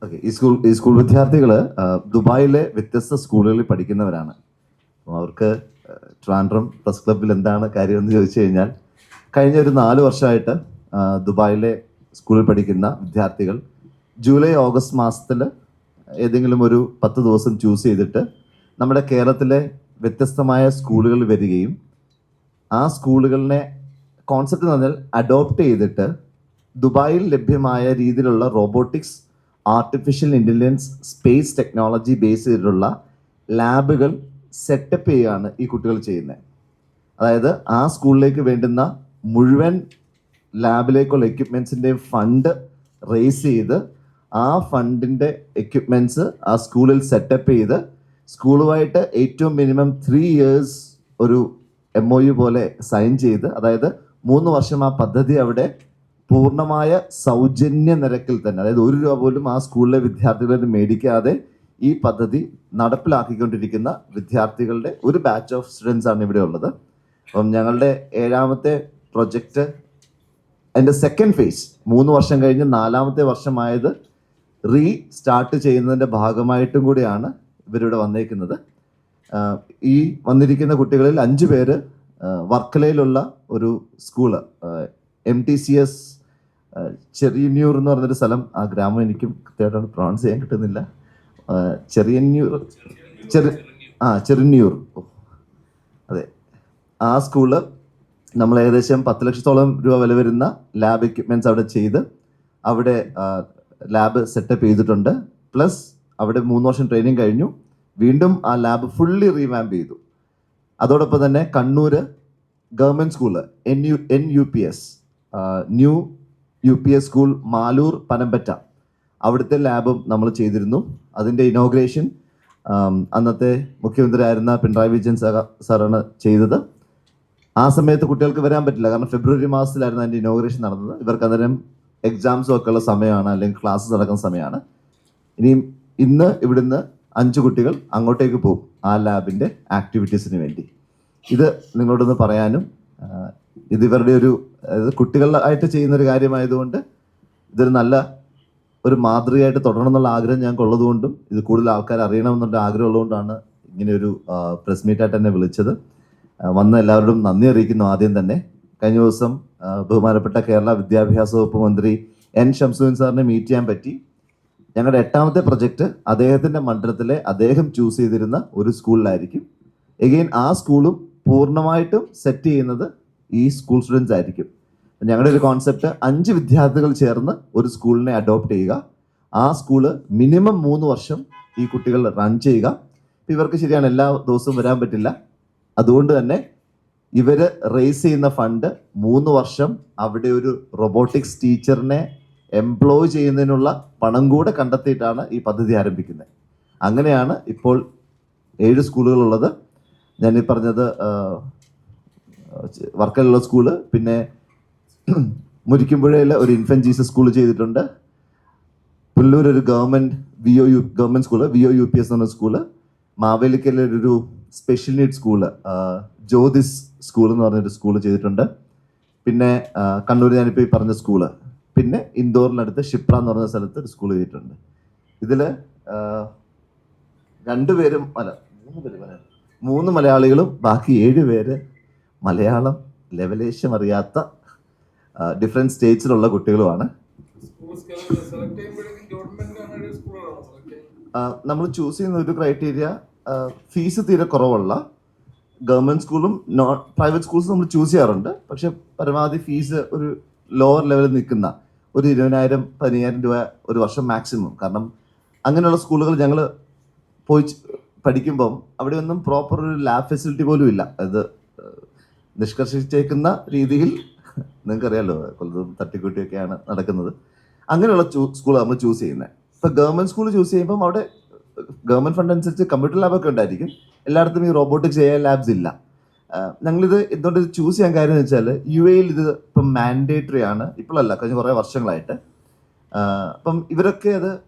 Okay, ഈ school വിദ്യാർത്ഥികൾ ദുബായിലെ വ്യത്യസ്ത സ്കൂളുകളിൽ പഠിക്കുന്നവരാണ്. അപ്പോൾ അവർക്ക് ട്രാൻഡ്രം പ്രസ് ക്ലബ്ബിൽ എന്താണ് കാര്യം എന്ന് ചോദിച്ചു കഴിഞ്ഞാൽ, കഴിഞ്ഞ ഒരു 4 വർഷമായിട്ട് ദുബായിലെ സ്കൂളിൽ പഠിക്കുന്ന വിദ്യാർത്ഥികൾ ജൂലൈ ഓഗസ്റ്റ് മാസത്തിൽ ഏതെങ്കിലും ഒരു 10 ദിവസം ചൂസ് ചെയ്തിട്ട് നമ്മുടെ കേരളത്തിലെ വ്യത്യസ്തമായ സ്കൂളുകളിൽ വരികയും ആ സ്കൂളുകളിനെ കോൺസെപ്റ്റ് എന്ന് പറഞ്ഞാൽ അഡോപ്റ്റ് ചെയ്തിട്ട് ദുബായിൽ ലഭ്യമായ രീതിയിലുള്ള robotics, artificial intelligence, space technology base ചെയ്തിട്ടുള്ള ലാബുകൾ സെറ്റപ്പ് ചെയ്യുകയാണ് ഈ കുട്ടികൾ ചെയ്യുന്നത്. അതായത് ആ സ്കൂളിലേക്ക് വേണ്ടുന്ന മുഴുവൻ ലാബിലേക്കുള്ള എക്യുപ്മെൻസിൻ്റെയും ഫണ്ട് റേസ് ചെയ്ത് ആ ഫണ്ടിൻ്റെ എക്യുപ്മെൻറ്റ്സ് ആ സ്കൂളിൽ സെറ്റപ്പ് ചെയ്ത് സ്കൂളുമായിട്ട് ഏറ്റവും മിനിമം 3 years ഒരു MOU പോലെ സൈൻ ചെയ്ത്, അതായത് 3 വർഷം ആ പദ്ധതി അവിടെ പൂർണ്ണമായ സൗജന്യ നിരക്കിൽ തന്നെ, അതായത് 1 രൂപ പോലും ആ സ്കൂളിലെ വിദ്യാർത്ഥികളിൽ നിന്ന് മേടിക്കാതെ ഈ പദ്ധതി നടപ്പിലാക്കിക്കൊണ്ടിരിക്കുന്ന വിദ്യാർത്ഥികളുടെ ഒരു ബാച്ച് ഓഫ് സ്റ്റുഡൻസ് ആണ് ഇവിടെ ഉള്ളത്. അപ്പം ഞങ്ങളുടെ 7ാമത്തെ പ്രൊജക്റ്റ് അതിൻ്റെ സെക്കൻഡ് ഫേസ് 3 വർഷം കഴിഞ്ഞ് 4ാമത്തെ വർഷമായത് സ്റ്റാർട്ട് ചെയ്യുന്നതിൻ്റെ ഭാഗമായിട്ടും കൂടിയാണ് ഇവരിവിടെ വന്നേക്കുന്നത്. ഈ വന്നിരിക്കുന്ന കുട്ടികളിൽ 5 പേര് വർക്കലയിലുള്ള ഒരു സ്കൂള്, MTCS ചെറിയന്നൂർ എന്ന് പറഞ്ഞൊരു സ്ഥലം, ആ ഗ്രാമം എനിക്കും കൃത്യമായിട്ട് പ്രൊണൗൺസ് ചെയ്യാൻ കിട്ടുന്നില്ല. ചെറിയന്നൂർ, അതെ. ആ സ്കൂള് നമ്മൾ ഏകദേശം 10 ലക്ഷത്തോളം രൂപ വില വരുന്ന ലാബ് എക്യുപ്മെൻറ്റ്സ് അവിടെ ചെയ്ത് അവിടെ ലാബ് സെറ്റപ്പ് ചെയ്തിട്ടുണ്ട്. പ്ലസ് അവിടെ 3 വർഷം ട്രെയിനിങ് കഴിഞ്ഞു, വീണ്ടും ആ ലാബ് ഫുള്ളി റീവാമ്പ് ചെയ്തു. അതോടൊപ്പം തന്നെ Kannur government school NUPS new UPS school Maloor Panampatta, അവിടുത്തെ ലാബും നമ്മൾ ചെയ്തിരുന്നു. അതിൻ്റെ ഇനോഗ്രേഷൻ അന്നത്തെ മുഖ്യമന്ത്രി ആയിരുന്ന പിണറായി വിജയൻ സാറാണ് ചെയ്തത്. ആ സമയത്ത് കുട്ടികൾക്ക് വരാൻ പറ്റില്ല, കാരണം ഫെബ്രുവരി മാസത്തിലായിരുന്നു അതിൻ്റെ ഇനോഗ്രേഷൻ നടന്നത്. ഇവർക്ക് അന്നേരം എക്സാംസും ഒക്കെ ഉള്ള സമയമാണ്, അല്ലെങ്കിൽ ക്ലാസ്സസ് നടക്കുന്ന സമയമാണ്. ഇനിയും ഇന്ന് ഇവിടുന്ന് 5 കുട്ടികൾ അങ്ങോട്ടേക്ക് പോകും ആ ലാബിൻ്റെ ആക്ടിവിറ്റീസിന് വേണ്ടി. ഇത് നിങ്ങളോടൊന്ന് പറയാനും, ഇത് ഇവരുടെ ഒരു കുട്ടികളായിട്ട് ചെയ്യുന്നൊരു കാര്യമായതുകൊണ്ട് ഇതൊരു നല്ല ഒരു മാതൃകയായിട്ട് തുടരണം എന്നുള്ള ആഗ്രഹം ഞങ്ങൾക്ക് ഉള്ളതുകൊണ്ടും ഇത് കൂടുതൽ ആൾക്കാർ അറിയണമെന്നുള്ള ആഗ്രഹം ഉള്ളതുകൊണ്ടാണ് ഇങ്ങനെ ഒരു പ്രസ് മീറ്റായിട്ട് എന്നെ വിളിച്ചത്. വന്ന എല്ലാവരോടും നന്ദി അറിയിക്കുന്നു. ആദ്യം തന്നെ കഴിഞ്ഞ ദിവസം ബഹുമാനപ്പെട്ട കേരള വിദ്യാഭ്യാസ വകുപ്പ് മന്ത്രി N. ഷംസുദ്ദീൻ സാറിനെ മീറ്റ് ചെയ്യാൻ പറ്റി. ഞങ്ങളുടെ 8ാമത്തെ പ്രൊജക്റ്റ് അദ്ദേഹത്തിൻ്റെ മണ്ഡലത്തിലെ അദ്ദേഹം ചൂസ് ചെയ്തിരുന്ന ഒരു സ്കൂളിലായിരിക്കും. എഗെയിൻ ആ സ്കൂളും പൂർണ്ണമായിട്ടും സെറ്റ് ചെയ്യുന്നത് ഈ സ്കൂൾ സ്റ്റുഡൻസ് ആയിരിക്കും. ഞങ്ങളുടെ ഒരു കോൺസെപ്റ്റ് 5 വിദ്യാർത്ഥികൾ ചേർന്ന് ഒരു സ്കൂളിനെ അഡോപ്റ്റ് ചെയ്യുക, ആ സ്കൂള് മിനിമം 3 വർഷം ഈ കുട്ടികൾ റൺ ചെയ്യുക. ഇവർക്ക് ശരിയാണ് എല്ലാ ദിവസവും വരാൻ പറ്റില്ല, അതുകൊണ്ട് തന്നെ ഇവർ റേസ് ചെയ്യുന്ന ഫണ്ട് 3 വർഷം അവിടെ ഒരു റോബോട്ടിക്സ് ടീച്ചറിനെ എംപ്ലോയ് ചെയ്യുന്നതിനുള്ള പണം കൂടെ കണ്ടെത്തിയിട്ടാണ് ഈ പദ്ധതി ആരംഭിക്കുന്നത്. അങ്ങനെയാണ് ഇപ്പോൾ 7 സ്കൂളുകളുള്ളത്. ഞാനീ പറഞ്ഞത് വർക്കലുള്ള സ്കൂള്, പിന്നെ മുരിക്കുമ്പുഴയിൽ ഒരു ഇൻഫന്റ് ജീസസ് സ്കൂൾ ചെയ്തിട്ടുണ്ട്, പുല്ലൂർ ഒരു ഗവൺമെൻറ് സ്കൂള് VOUPS എന്ന് പറഞ്ഞ സ്കൂള്, മാവേലിക്കലിൽ ഒരു special need school Jyothis school എന്ന് പറഞ്ഞൊരു സ്കൂള് ചെയ്തിട്ടുണ്ട്. പിന്നെ കണ്ണൂർ ഞാനിപ്പോൾ ഈ പറഞ്ഞ സ്കൂള്, പിന്നെ ഇൻഡോറിനടുത്ത് ഷിപ്ര എന്ന് പറഞ്ഞ സ്ഥലത്ത് ഒരു സ്കൂൾ ചെയ്തിട്ടുണ്ട്. ഇതിൽ 3 മലയാളികളും ബാക്കി 7 പേര് മലയാളം ലെവലേശം അറിയാത്ത ഡിഫറെൻറ്റ് സ്റ്റേറ്റ്സിലുള്ള കുട്ടികളുമാണ്. നമ്മൾ ചൂസ് ചെയ്യുന്ന ഒരു ക്രൈറ്റീരിയ ഫീസ് തീരെ കുറവുള്ള ഗവൺമെൻറ് സ്കൂളും പ്രൈവറ്റ് സ്കൂൾസും നമ്മൾ ചൂസ് ചെയ്യാറുണ്ട്. പക്ഷെ പരമാവധി ഫീസ് ഒരു ലോവർ ലെവലിൽ നിൽക്കുന്ന ഒരു 20,000-15,000 രൂപ ഒരു വർഷം മാക്സിമം. കാരണം അങ്ങനെയുള്ള സ്കൂളുകൾ ഞങ്ങൾ പോയി പഠിക്കുമ്പം അവിടെ ഒന്നും പ്രോപ്പർ ഒരു ലാബ് ഫെസിലിറ്റി പോലും ഇല്ല. അത് നിഷ്കർഷിച്ചേക്കുന്ന രീതിയിൽ നിങ്ങൾക്കറിയാമല്ലോ, കൊല്ലത്തും തട്ടിക്കൂട്ടിയൊക്കെയാണ് നടക്കുന്നത്. അങ്ങനെയുള്ള സ്കൂൾ നമ്മൾ ചൂസ് ചെയ്യുന്നത്. ഇപ്പോൾ ഗവൺമെൻറ് സ്കൂൾ ചൂസ് ചെയ്യുമ്പം അവിടെ ഗവൺമെൻറ് ഫണ്ട് അനുസരിച്ച് കമ്പ്യൂട്ടർ ലാബൊക്കെ ഉണ്ടായിരിക്കും. എല്ലായിടത്തും ഈ റോബോട്ടിക്സ് AI ലാബ്സ് ഇല്ല. ഞങ്ങളിത് എന്തുകൊണ്ട് ഇത് ചൂസ് ചെയ്യാൻ കാര്യം എന്ന് വെച്ചാൽ UAE ഇത് ഇപ്പം മാൻഡേറ്ററി ആണ്, ഇപ്പോഴല്ല, കഴിഞ്ഞ കുറേ വർഷങ്ങളായിട്ട്. അപ്പം ഇവരൊക്കെ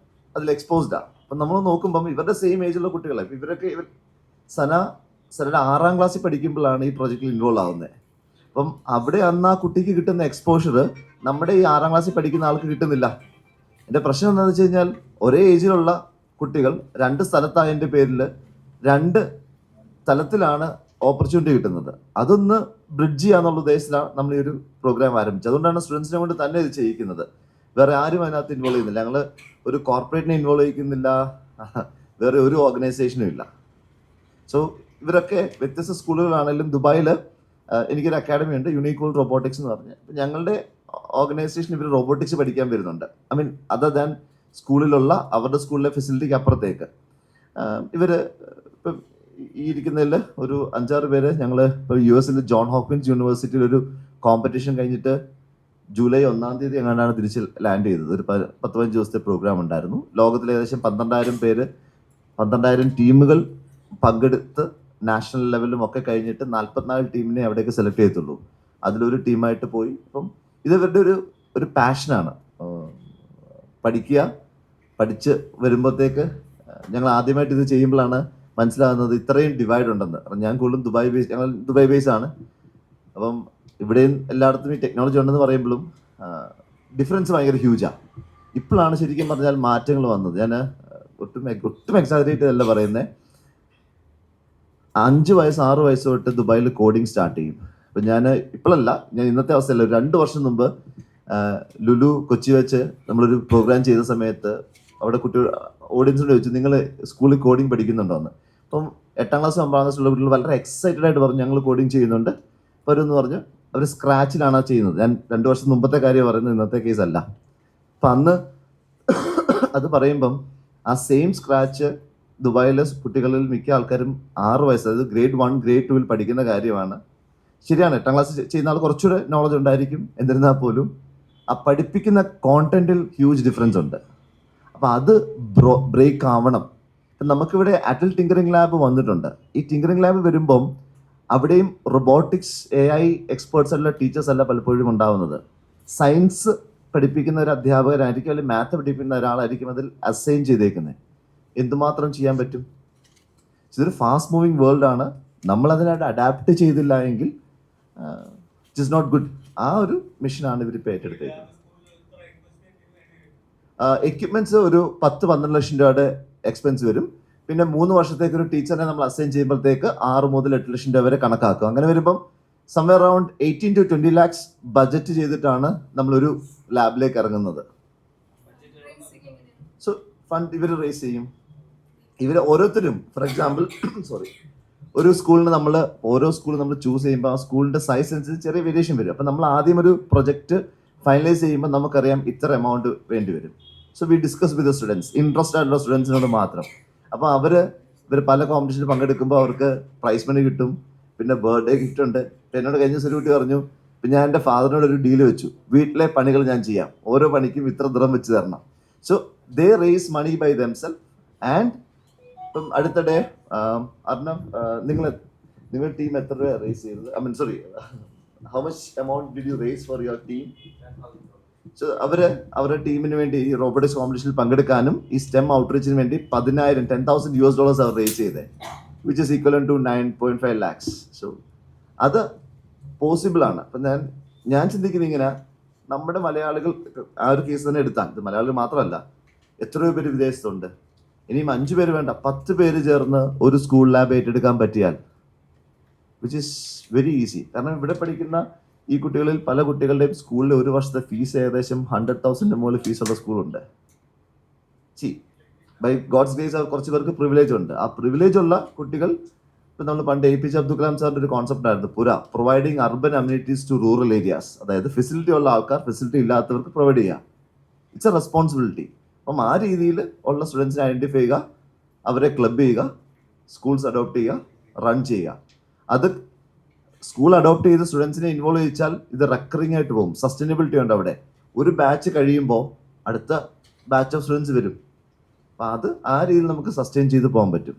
അതിൽ എക്സ്പോസ്ഡാണ്. അപ്പം നമ്മൾ നോക്കുമ്പം ഇവരുടെ സെയിം ഏജുള്ള കുട്ടികളെ, ഇപ്പം സനയുടെ 6ാം ക്ലാസ്സിൽ പഠിക്കുമ്പോഴാണ് ഈ പ്രോജക്റ്റിൽ ഇൻവോൾവ് ആവുന്നത്. അപ്പം അവിടെ അന്ന് ആ കുട്ടിക്ക് കിട്ടുന്ന എക്സ്പോഷർ നമ്മുടെ ഈ 6ാം ക്ലാസ്സിൽ പഠിക്കുന്ന ആൾക്ക് കിട്ടുന്നില്ല. എൻ്റെ പ്രശ്നം എന്താണെന്ന് വെച്ച് കഴിഞ്ഞാൽ ഒരേ ഏജിലുള്ള കുട്ടികൾ 2 സ്ഥലത്തായതിൻ്റെ പേരിൽ 2 തലത്തിലാണ് ഓപ്പർച്യൂണിറ്റി കിട്ടുന്നത്. അതൊന്ന് ബ്രിഡ്ജ് ചെയ്യാന്നുള്ള ഉദ്ദേശത്തിലാണ് നമ്മൾ ഈ ഒരു പ്രോഗ്രാം ആരംഭിച്ചത്. അതുകൊണ്ടാണ് സ്റ്റുഡൻസിനെ കൊണ്ട് തന്നെ ഇത് ചെയ്യിക്കുന്നത്. വേറെ ആരും അതിനകത്ത് ഇൻവോൾവ് ചെയ്യുന്നില്ല. ഞങ്ങൾ ഒരു കോർപ്പറേറ്റിനെ ഇൻവോൾവ് ചെയ്യിക്കുന്നില്ല, വേറെ ഒരു ഓർഗനൈസേഷനും ഇല്ല. സോ ഇവരൊക്കെ വ്യത്യസ്ത സ്കൂളുകളാണെങ്കിലും ദുബായിൽ എനിക്കൊരു അക്കാഡമി ഉണ്ട്, യൂണീക് വേൾഡ് റോബോട്ടിക്സ് എന്ന് പറഞ്ഞ്. ഞങ്ങളുടെ ഓർഗനൈസേഷൻ ഇവർ റോബോട്ടിക്സ് പഠിക്കാൻ വരുന്നുണ്ട്. ഐ മീൻ അതർ ദാൻ സ്കൂളിലുള്ള അവരുടെ സ്കൂളിലെ ഫെസിലിറ്റിക്ക് അപ്പുറത്തേക്ക്. ഇവർ ഇപ്പം ഈ ഇരിക്കുന്നതിൽ ഒരു 5-6 പേര് ഞങ്ങൾ ഇപ്പോൾ US ജോൺ ഹോപ്കിൻസ് യൂണിവേഴ്സിറ്റിയിൽ ഒരു കോമ്പറ്റീഷൻ കഴിഞ്ഞിട്ട് ജൂലൈ 1-ാം തീയതി എങ്ങാണ്ടാണ് തിരിച്ച് ലാൻഡ് ചെയ്തത്. ഒരു 10-15 ദിവസത്തെ പ്രോഗ്രാം ഉണ്ടായിരുന്നു. ലോകത്തിൽ ഏകദേശം 12,000 ടീമുകൾ പങ്കെടുത്ത് നാഷണൽ ലെവലും ഒക്കെ കഴിഞ്ഞിട്ട് 44 ടീമിനെ അവിടേക്ക് സെലക്ട് ചെയ്യത്തുള്ളൂ. അതിലൊരു ടീമായിട്ട് പോയി. അപ്പം ഇത് ഇവരുടെ ഒരു പാഷനാണ്. പഠിച്ച് വരുമ്പോഴത്തേക്ക് ഞങ്ങൾ ആദ്യമായിട്ട് ഇത് ചെയ്യുമ്പോഴാണ് മനസ്സിലാകുന്നത് ഇത്രയും ഡിവൈഡ് ഉണ്ടെന്ന്. അപ്പം ഞാൻ കൂടുതലും ഞങ്ങൾ ദുബായ് ബേസ് ആണ്. അപ്പം ഇവിടെയും എല്ലായിടത്തും ഈ ടെക്നോളജി ഉണ്ടെന്ന് പറയുമ്പോഴും ഡിഫറൻസ് ഭയങ്കര ഹ്യൂജാണ്. ഇപ്പോഴാണ് ശരിക്കും പറഞ്ഞാൽ മാറ്റങ്ങൾ വന്നത്. ഞാൻ ഒട്ടും എക്സാജറേറ്റ് അല്ല പറയുന്നത്. 5 വയസ്സ് 6 വയസ്സ് തൊട്ട് ദുബായിൽ കോഡിങ് സ്റ്റാർട്ട് ചെയ്യും. അപ്പം ഞാൻ ഇപ്പോഴല്ല, ഞാൻ ഇന്നത്തെ അവസ്ഥയല്ല, 2 വർഷം മുമ്പ് ലുലു കൊച്ചി വെച്ച് നമ്മളൊരു പ്രോഗ്രാം ചെയ്ത സമയത്ത് അവിടെ കുട്ടികൾ ഓഡിയൻസിനോട് ചോദിച്ചു, നിങ്ങൾ സ്കൂളിൽ കോഡിങ് പഠിക്കുന്നുണ്ടോ എന്ന്. അപ്പം 8ാം ക്ലാസ് 9ാം ക്ലാസ്സിലുള്ള കുട്ടികൾ വളരെ എക്സൈറ്റഡ് ആയിട്ട് പറഞ്ഞു ഞങ്ങൾ കോഡിങ് ചെയ്യുന്നുണ്ട്. അപ്പോൾ അവരെന്ന് പറഞ്ഞു അവർ സ്ക്രാച്ചിലാണ് ചെയ്യുന്നത്. ഞാൻ 2 വർഷം മുമ്പത്തെ കാര്യം പറയുന്നത്, ഇന്നത്തെ കേസല്ല. അപ്പം അന്ന് അത് പറയുമ്പം ആ സെയിം സ്ക്രാച്ച് ദുബായിലെ കുട്ടികളിൽ മിക്ക ആൾക്കാരും 6 വയസ്സ്, അതായത് ഗ്രേഡ് 1 ഗ്രേഡ് 2 പഠിക്കുന്ന കാര്യമാണ്. ശരിയാണ്, 8ാം ക്ലാസ് ചെയ്യുന്ന ആൾ കുറച്ചുകൂടെ നോളജ് ഉണ്ടായിരിക്കും. എന്നിരുന്നാൽ പോലും ആ പഠിപ്പിക്കുന്ന കോണ്ടന്റിൽ ഹ്യൂജ് ഡിഫറൻസ് ഉണ്ട്. അപ്പം അത് ബ്രേക്ക് ആവണം. നമുക്കിവിടെ അറ്റൽ ടിങ്കറിംഗ് ലാബ് വന്നിട്ടുണ്ട്. ഈ ടിങ്കറിംഗ് ലാബ് വരുമ്പം അവിടെയും റോബോട്ടിക്സ് AI എക്സ്പേർട്സ് അല്ല, ടീച്ചേഴ്സ് അല്ല പലപ്പോഴും ഉണ്ടാവുന്നത്. സയൻസ് പഠിപ്പിക്കുന്ന ഒരു അധ്യാപകരായിരിക്കും, അല്ലെങ്കിൽ മാത്ത് പഠിപ്പിക്കുന്ന ഒരാളായിരിക്കും അതിൽ അസൈൻ ചെയ്തേക്കുന്നത്. എന്തുമാത്രം ചെയ്യാൻ പറ്റും? ഇതൊരു ഫാസ്റ്റ് മൂവിങ് വേൾഡ് ആണ്. നമ്മൾ അതിനായിട്ട് അഡാപ്റ്റ് ചെയ്തില്ല എങ്കിൽ ഇറ്റ് ഇസ് നോട്ട് ഗുഡ്. ആ ഒരു മിഷനാണ് ഇവരിപ്പോൾ ഏറ്റെടുത്തേക്കുന്നത്. എക്യുപ്മെന്റ്സ് ഒരു 10-12 ലക്ഷം രൂപയുടെ എക്സ്പെൻസ് വരും. പിന്നെ 3 വർഷത്തേക്ക് ഒരു ടീച്ചറിനെ നമ്മൾ അസൈൻ ചെയ്യുമ്പോഴത്തേക്ക് 6 മുതൽ 8 ലക്ഷം രൂപ വരെ കണക്കാക്കും. അങ്ങനെ വരുമ്പം somewhere around 18 to 20 lakhs budget ചെയ്തിട്ടാണ് നമ്മളൊരു ലാബിലേക്ക് ഇറങ്ങുന്നത്. സോ ഫണ്ട് ഇവർ റേസ് ചെയ്യും. ഇവർ ഓരോരുത്തരും ഫോർ എക്സാമ്പിൾ ഒരു സ്കൂളിന് ഓരോ സ്കൂൾ നമ്മൾ ചൂസ് ചെയ്യുമ്പോൾ ആ സ്കൂളിന്റെ സൈസ് അനുസരിച്ച് ചെറിയ വേരിയേഷൻ വരും. അപ്പം നമ്മൾ ആദ്യം ഒരു പ്രൊജക്റ്റ് ഫൈനലൈസ് ചെയ്യുമ്പോൾ നമുക്കറിയാം ഇത്ര എമൗണ്ട് വേണ്ടി വരും. So we discuss with students, interest ആയിട്ടുള്ള സ്റ്റുഡൻസിനോട് മാത്രം. അപ്പോൾ ഇവർ പല കോമ്പറ്റീഷനിൽ പങ്കെടുക്കുമ്പോൾ അവർക്ക് പ്രൈസ് മണി കിട്ടും, പിന്നെ ബർത്ത്ഡേ ഗിഫ്റ്റ് ഉണ്ട്. എന്നോട് കഴിഞ്ഞ ദിവസം ഒരു കുട്ടി പറഞ്ഞു, പിന്നെ ഞാൻ എൻ്റെ ഫാദറിനോട് ഒരു ഡീൽ വെച്ചു, വീട്ടിലെ പണികൾ ഞാൻ ചെയ്യാം, ഓരോ പണിക്കും ഇത്ര ദിറം വെച്ച് തരണം. So they raise money by themselves. And ഇപ്പം അടുത്തിടെ നിങ്ങൾ ടീം എത്ര രൂപ റേസ് ചെയ്തത്? I mean sorry, how much amount did you raise for your team? So അവരുടെ ടീമിന് വേണ്ടി ഈ റോബോട്ടിക്സ് കോമ്പറ്റീഷനിൽ പങ്കെടുക്കാനും ഈ സ്റ്റെം ഔട്ട്റീച്ചിന് വേണ്ടി $10,000 അവർ റേസ് ചെയ്തത്, which is equal to 9.5 lakhs. So അത് പോസിബിൾ ആണ്. അപ്പം ഞാൻ ചിന്തിക്കുന്നത് ഇങ്ങനെ, നമ്മുടെ മലയാളികൾ ആ ഒരു കേസ് തന്നെ എടുത്താൽ, ഇത് മലയാളികൾ മാത്രമല്ല, എത്രയോ പേര് വിദേശത്തുണ്ട്. ഇനിയും 5 പേര് വേണ്ട, 10 പേര് ചേർന്ന് ഒരു സ്കൂൾ ലാബ് ഏറ്റെടുക്കാൻ പറ്റിയാൽ വിച്ച് ഈസ് വെരി ഈസി. കാരണം ഇവിടെ പഠിക്കുന്ന ഈ കുട്ടികളിൽ പല കുട്ടികളുടെയും സ്കൂളിൽ ഒരു വർഷത്തെ ഫീസ് ഏകദേശം 100,000 മുകളിൽ ഫീസുള്ള സ്കൂളുണ്ട്. ബൈ ഗോഡ്സ് ഗ്രേസ് കുറച്ച് പേർക്ക് പ്രിവിലേജ് ഉണ്ട്. ആ പ്രിവിലേജ് ഉള്ള കുട്ടികൾ, ഇപ്പം നമ്മൾ പണ്ട് APJ അബ്ദുൽ കലാം സാറിൻ്റെ ഒരു കോൺസെപ്റ്റ് ആയിരുന്നു providing urban amenities to rural areas. അതായത് ഫെസിലിറ്റി ഉള്ള ആൾക്കാർ ഫെസിലിറ്റി ഇല്ലാത്തവർക്ക് പ്രൊവൈഡ് ചെയ്യുക. It's a responsibility. അപ്പം ആ രീതിയിൽ ഉള്ള സ്റ്റുഡൻസിനെ ഐഡൻറ്റിഫൈ ചെയ്യുക, അവരെ ക്ലബ് ചെയ്യുക, സ്കൂൾസ് അഡോപ്റ്റ് ചെയ്യുക, റൺ ചെയ്യുക. അത് സ്കൂൾ അഡോപ്റ്റ് ചെയ്ത് സ്റ്റുഡൻസിനെ ഇൻവോൾവ് ചെയ്യിച്ചാൽ ഇത് റെക്കറിങ് ആയിട്ട് പോകും. സസ്റ്റൈനബിലിറ്റി ഉണ്ട് അവിടെ. ഒരു ബാച്ച് കഴിയുമ്പോൾ അടുത്ത ബാച്ച് ഓഫ് സ്റ്റുഡൻസ് വരും. അപ്പം അത് ആ രീതിയിൽ നമുക്ക് സസ്റ്റെയിൻ ചെയ്ത് പോകാൻ പറ്റും.